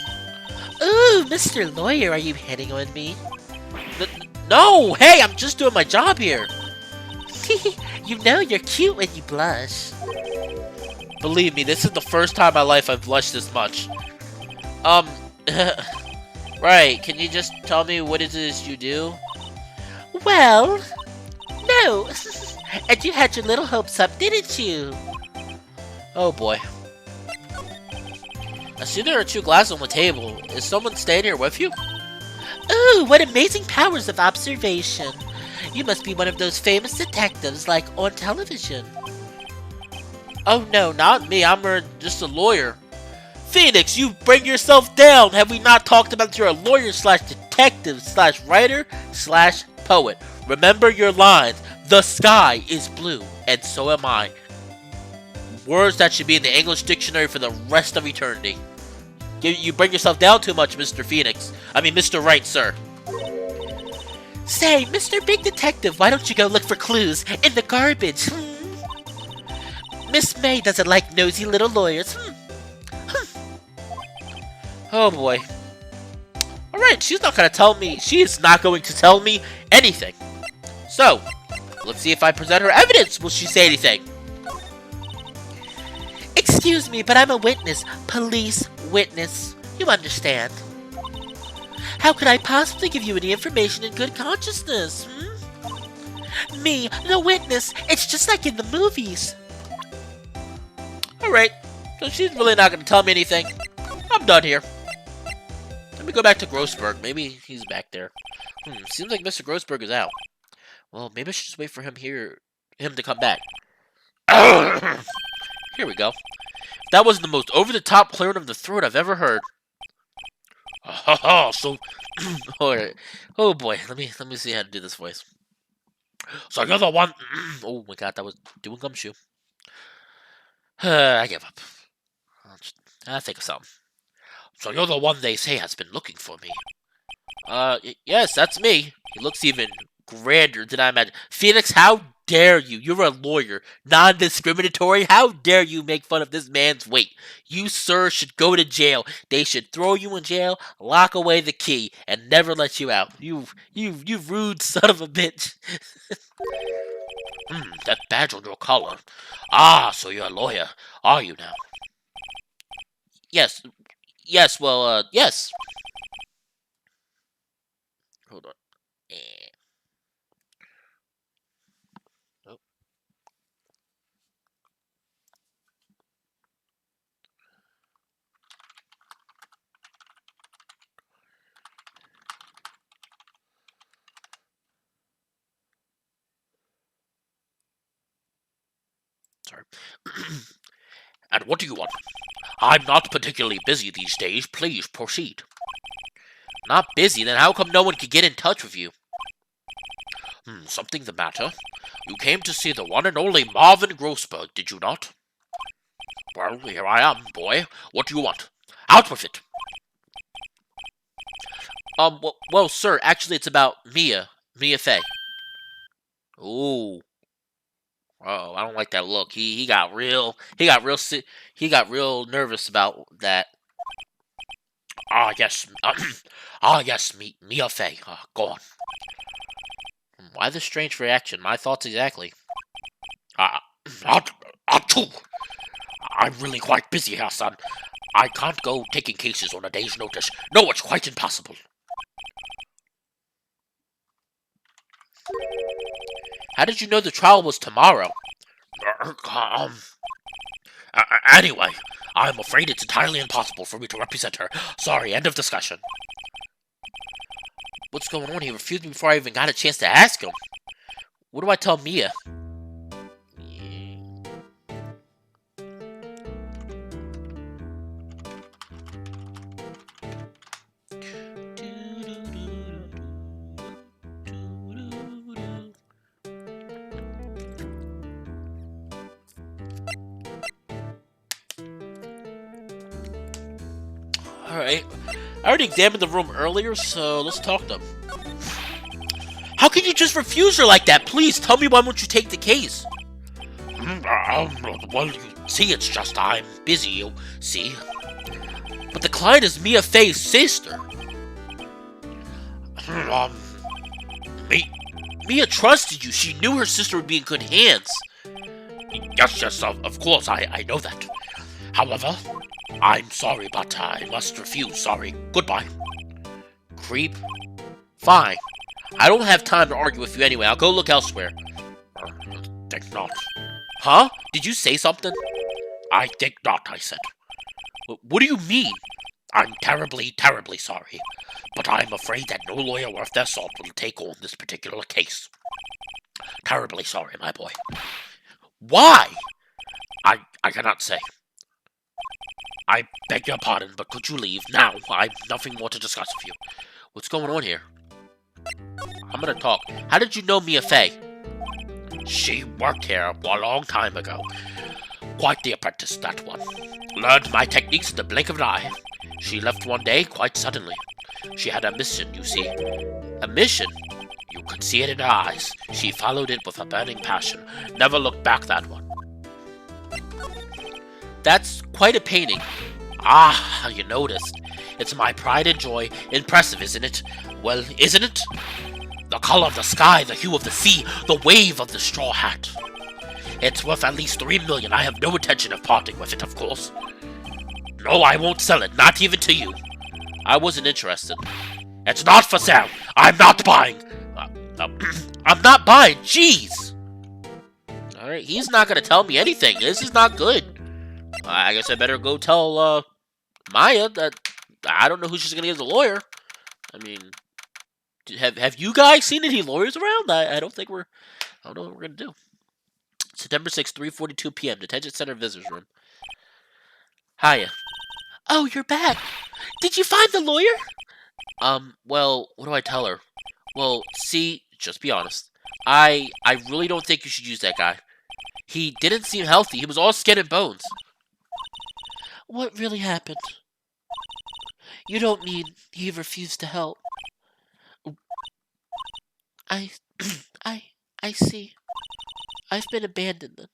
Ooh, Mr. Lawyer, are you hitting on me? No! Hey, I'm just doing my job here! You know you're cute when you blush. Believe me, this is the first time in my life I've blushed this much. Right, can you just tell me what it is you do? Well, no. And you had your little hopes up, didn't you? Oh boy. I see there are 2 glasses on the table. Is someone staying here with you? Ooh, what amazing powers of observation. You must be one of those famous detectives like on television. Oh no, not me. I'm just a lawyer. Phoenix, you bring yourself down! Have we not talked about you're a lawyer slash detective slash writer slash poet? Remember your lines. The sky is blue, and so am I. Words that should be in the English dictionary for the rest of eternity. You bring yourself down too much, Mr. Phoenix. I mean, Mr. Wright, sir. Say, Mr. Big Detective, why don't you go look for clues in the garbage? Miss May doesn't like nosy little lawyers. Oh boy. Alright, she's not gonna tell me. She is not going to tell me anything. So, let's see if I present her evidence. Will she say anything? Excuse me, but I'm a witness. Police witness. You understand. How could I possibly give you any information in good consciousness? Me, the witness. It's just like in the movies. Alright, so she's really not gonna tell me anything. I'm done here. Let me go back to Grossberg. Maybe he's back there. Seems like Mr. Grossberg is out. Well, maybe I should just wait for him to come back. Here we go. That was the most over-the-top clearing of the throat I've ever heard. So, alright. Oh boy, let me see how to do this voice. So you're the one. Oh my god, that was doing gumshoe. I give up. I'll think of something. So you're the one they say has been looking for me. Yes, that's me. He looks even grander than I imagined. Phoenix, how dare you? You're a lawyer, non-discriminatory. How dare you make fun of this man's weight? You, sir, should go to jail. They should throw you in jail, lock away the key, and never let you out. You rude son of a bitch. That badge on your collar. Ah, so you're a lawyer, are you now? Yes. Yes, well, yes. Hold on. Oh. Sorry. And what do you want? I'm not particularly busy these days. Please proceed. Not busy? Then how come no one could get in touch with you? Something the matter? You came to see the one and only Marvin Grossberg, did you not? Well, here I am, boy. What do you want? Out with it! Well, sir, actually it's about Mia Fey. Ooh. Oh, I don't like that look. He got real nervous about that. Ah, yes. Mia Fey. Go on. Why the strange reaction? My thoughts exactly. Achoo! I'm really quite busy here, son. I can't go taking cases on a day's notice. No, it's quite impossible. How did you know the trial was tomorrow? Anyway, I'm afraid it's entirely impossible for me to represent her. Sorry, end of discussion. What's going on? He refused me before I even got a chance to ask him. What do I tell Mia? Alright. I already examined the room earlier, so let's talk to him. How can you just refuse her like that? Please, tell me why won't you take the case? Well, you see, it's just I'm busy, you see. But the client is Mia Fey's sister. Mia trusted you. She knew her sister would be in good hands. Yes, of course, I know that. However, I'm sorry, but I must refuse. Sorry. Goodbye. Creep. Fine. I don't have time to argue with you anyway. I'll go look elsewhere. Think not. Huh? Did you say something? I think not, I said. What do you mean? I'm terribly, terribly sorry. But I'm afraid that no lawyer worth their salt will take on this particular case. Terribly sorry, my boy. Why? I cannot say. I beg your pardon, but could you leave now? I've nothing more to discuss with you. What's going on here? I'm gonna talk. How did you know Mia Fey? She worked here a long time ago. Quite the apprentice, that one. Learned my techniques in the blink of an eye. She left one day, quite suddenly. She had a mission, you see. A mission? You could see it in her eyes. She followed it with a burning passion. Never looked back, that one. That's quite a painting. Ah, you noticed. It's my pride and joy. Impressive, isn't it? Well, isn't it? The color of the sky, the hue of the sea, the wave of the straw hat. It's worth at least $3 million. I have no intention of parting with it, of course. No, I won't sell it, not even to you. I wasn't interested. It's not for sale. I'm not buying. I'm not buying. Jeez. Alright, he's not gonna tell me anything. This is not good. I guess I better go tell Maya that I don't know who she's gonna get as a lawyer. I mean, have you guys seen any lawyers around? I don't think I don't know what we're gonna do. September 6th, 3:42 p.m. Detention Center Visitors Room. Hiya. Oh, you're back. Did you find the lawyer? Well, what do I tell her? Well, see, just be honest. I really don't think you should use that guy. He didn't seem healthy. He was all skin and bones. What really happened? You don't mean he refused to help. I see. I've been abandoned then.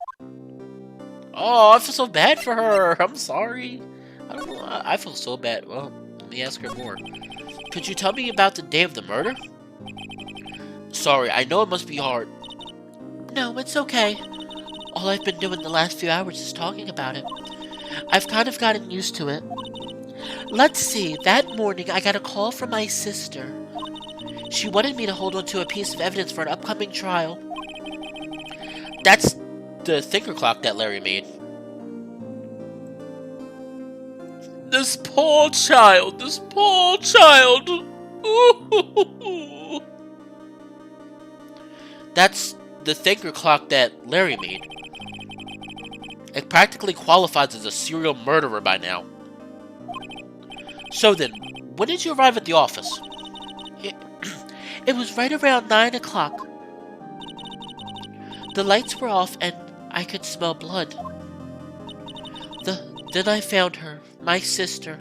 Oh, I feel so bad for her. I'm sorry. I don't know. I feel so bad. Well, let me ask her more. Could you tell me about the day of the murder? Sorry, I know it must be hard. No, it's okay. All I've been doing the last few hours is talking about it. I've kind of gotten used to it. Let's see, that morning I got a call from my sister. She wanted me to hold on to a piece of evidence for an upcoming trial. That's the thinker clock that Larry made. This poor child, this poor child. That's the thinker clock that Larry made. It practically qualifies as a serial murderer by now. So then, when did you arrive at the office? It was right around 9 o'clock. The lights were off and I could smell blood. Then I found her, my sister.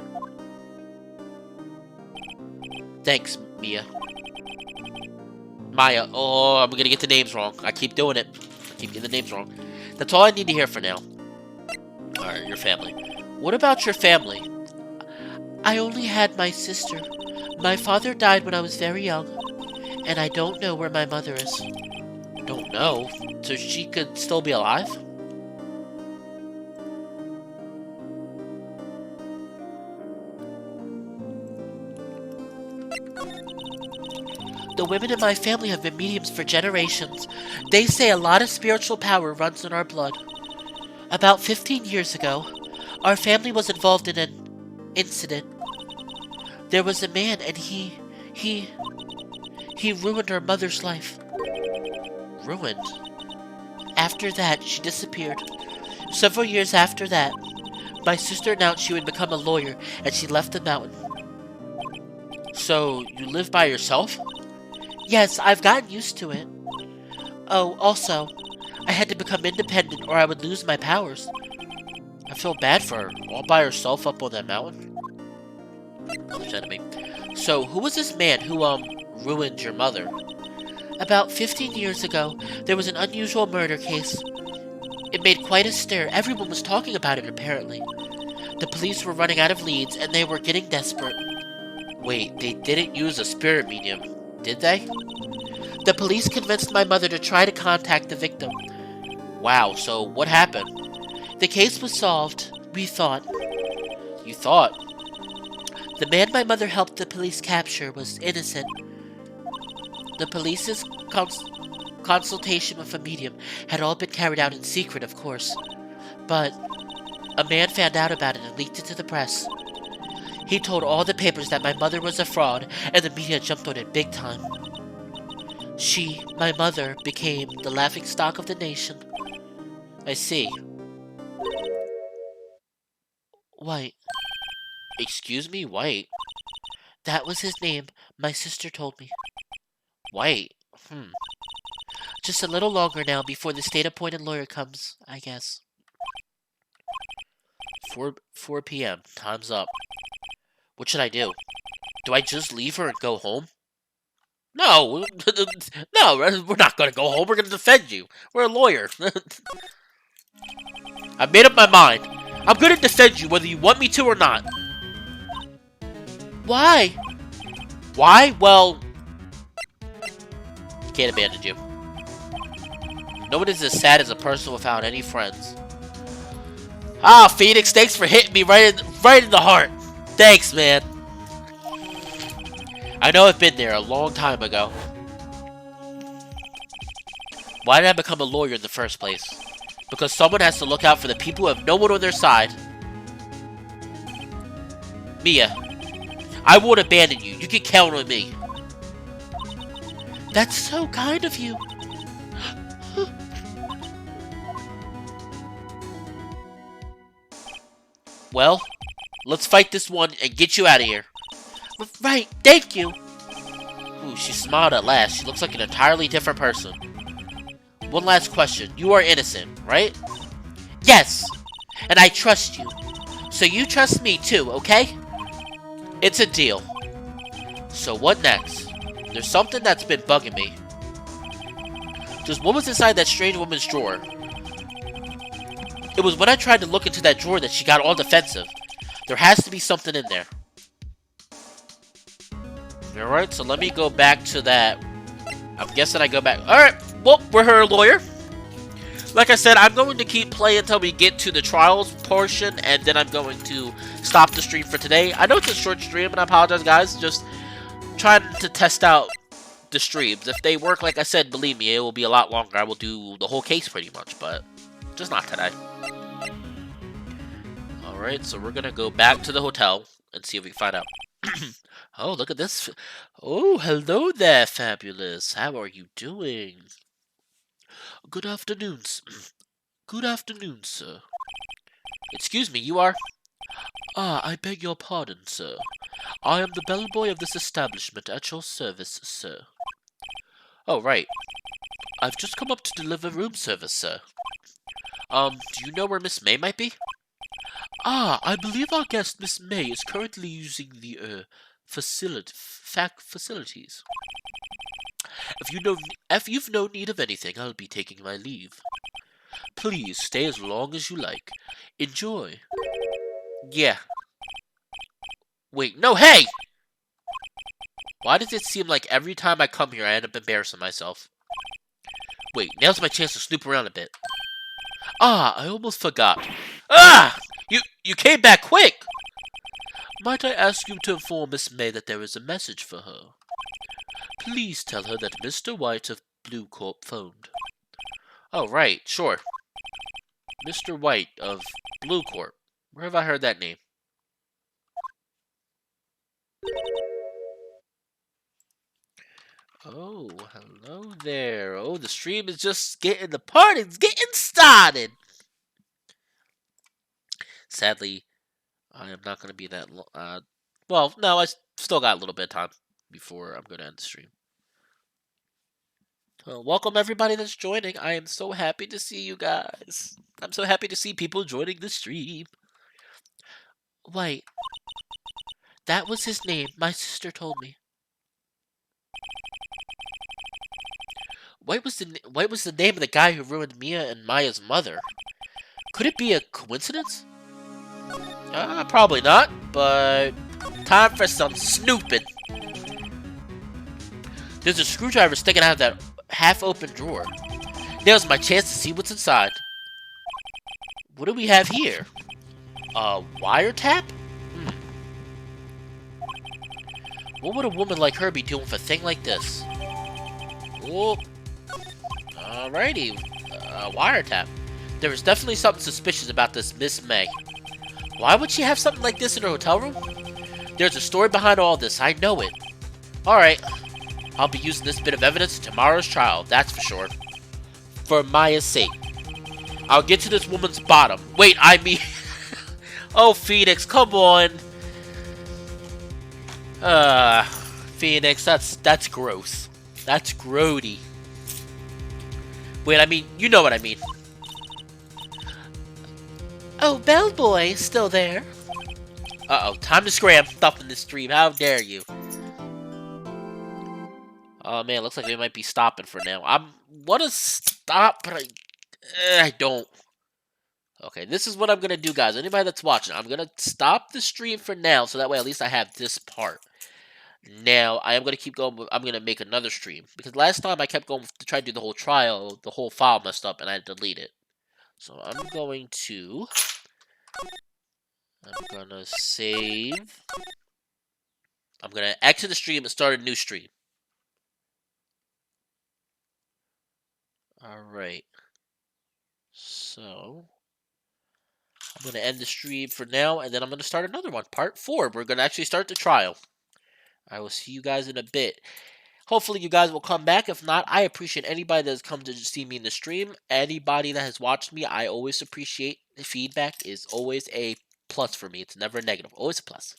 Thanks, Mia. Maya. Oh, I'm gonna get the names wrong. I keep doing it. I keep getting the names wrong. That's all I need to hear for now. Alright, your family. What about your family? I only had my sister. My father died when I was very young. And I don't know where my mother is. Don't know. So she could still be alive? The women in my family have been mediums for generations. They say a lot of spiritual power runs in our blood. About 15 years ago, our family was involved in an incident. There was a man and he ruined our mother's life. Ruined? After that, she disappeared. Several years after that, my sister announced she would become a lawyer and she left the mountain. So, you live by yourself? Yes, I've gotten used to it. Oh, also, I had to become independent or I would lose my powers. I feel bad for her, all by herself up on that mountain. Enemy. So, who was this man who, ruined your mother? About 15 years ago, there was an unusual murder case. It made quite a stir. Everyone was talking about it, apparently. The police were running out of leads and they were getting desperate. Wait, they didn't use a spirit medium, did they? The police convinced my mother to try to contact the victim. Wow, so what happened? The case was solved, we thought. You thought? The man my mother helped the police capture was innocent. The police's consultation with a medium had all been carried out in secret, of course. But a man found out about it and leaked it to the press. He told all the papers that my mother was a fraud, and the media jumped on it big time. She, my mother, became the laughingstock of the nation. I see. White. Excuse me, White? That was his name, my sister told me. White? Just a little longer now before the state-appointed lawyer comes, I guess. 4 p.m. Time's up. What should I do? Do I just leave her and go home? No! No, we're not gonna go home. We're gonna defend you. We're a lawyer. I've made up my mind. I'm gonna defend you whether you want me to or not. Why? Why? Well, can't abandon you. No one is as sad as a person without any friends. Ah, Phoenix, thanks for hitting me right in the heart. Thanks, man. I know I've been there a long time ago. Why did I become a lawyer in the first place? Because someone has to look out for the people who have no one on their side. Mia, I won't abandon you. You can count on me. That's so kind of you. Well, let's fight this one and get you out of here. Right, thank you. Ooh, she smiled at last. She looks like an entirely different person. One last question. You are innocent, right? Yes, and I trust you. So you trust me too, okay? It's a deal. So what next? There's something that's been bugging me. Just what was inside that strange woman's drawer? It was when I tried to look into that drawer that she got all defensive. There has to be something in there. Alright, so let me go back to that. I'm guessing I go back. Alright, well, we're her lawyer. Like I said, I'm going to keep playing until we get to the trials portion, and then I'm going to stop the stream for today. I know it's a short stream, and I apologize, guys. Just trying to test out the streams. If they work, like I said, believe me, it will be a lot longer. I will do the whole case pretty much, but just not today. Alright, so we're gonna go back to the hotel and see if we can find out. Oh, look at this. Oh, hello there, Fabulous. How are you doing? Good afternoon, Good afternoon, sir. Excuse me, you are? Ah, I beg your pardon, sir. I am the bellboy of this establishment at your service, sir. Oh, right. I've just come up to deliver room service, sir. Do you know where Miss May might be? Ah, I believe our guest, Miss May, is currently using the, facilities. If you've no need of anything, I'll be taking my leave. Please stay as long as you like. Enjoy. Yeah. Wait, no, hey! Why does it seem like every time I come here I end up embarrassing myself? Wait, now's my chance to snoop around a bit. Ah, I almost forgot. Ah! You came back quick! Might I ask you to inform Miss May that there is a message for her? Please tell her that Mr. White of Blue Corp phoned. Oh, right, sure. Mr. White of Blue Corp. Where have I heard that name? Oh, hello there. Oh, the stream is just getting, the party's getting started. Sadly, I am not going to be that well, no, still got a little bit of time before I'm going to end the stream. Well, welcome everybody that's joining. I am so happy to see you guys. I'm so happy to see people joining the stream. Wait, that was his name. My sister told me. What was the name of the guy who ruined Mia and Maya's mother? Could it be a coincidence? Probably not, but time for some snooping. There's a screwdriver sticking out of that half-open drawer. Now's my chance to see what's inside. What do we have here? A wiretap? What would a woman like her be doing with a thing like this? Oh, alrighty, wiretap. There is definitely something suspicious about this Miss May. Why would she have something like this in her hotel room? There's a story behind all this, I know it. Alright, I'll be using this bit of evidence in tomorrow's trial, that's for sure. For Maya's sake. I'll get to this woman's bottom. Wait, I mean... oh, Phoenix, come on. Phoenix, that's gross. That's grody. Wait, I mean, you know what I mean. Oh, Bellboy is still there. Uh-oh, time to scram stuff in the stream. How dare you? Oh man, looks like we might be stopping for now. I want to stop, but I don't. Okay, this is what I'm going to do, guys. Anybody that's watching, I'm going to stop the stream for now, so that way at least I have this part. Now, I am going to keep going. I'm going to make another stream. Because last time I kept going to try to do the whole trial, the whole file messed up, and I had to delete it. So I'm going to save. I'm going to exit the stream and start a new stream. Alright. So, I'm going to end the stream for now, and then I'm going to start another one. Part 4. We're going to actually start the trial. I will see you guys in a bit. Hopefully you guys will come back. If not, I appreciate anybody that has come to see me in the stream. Anybody that has watched me, I always appreciate. The feedback is always a plus for me. It's never a negative. Always a plus.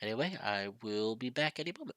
Anyway, I will be back any moment.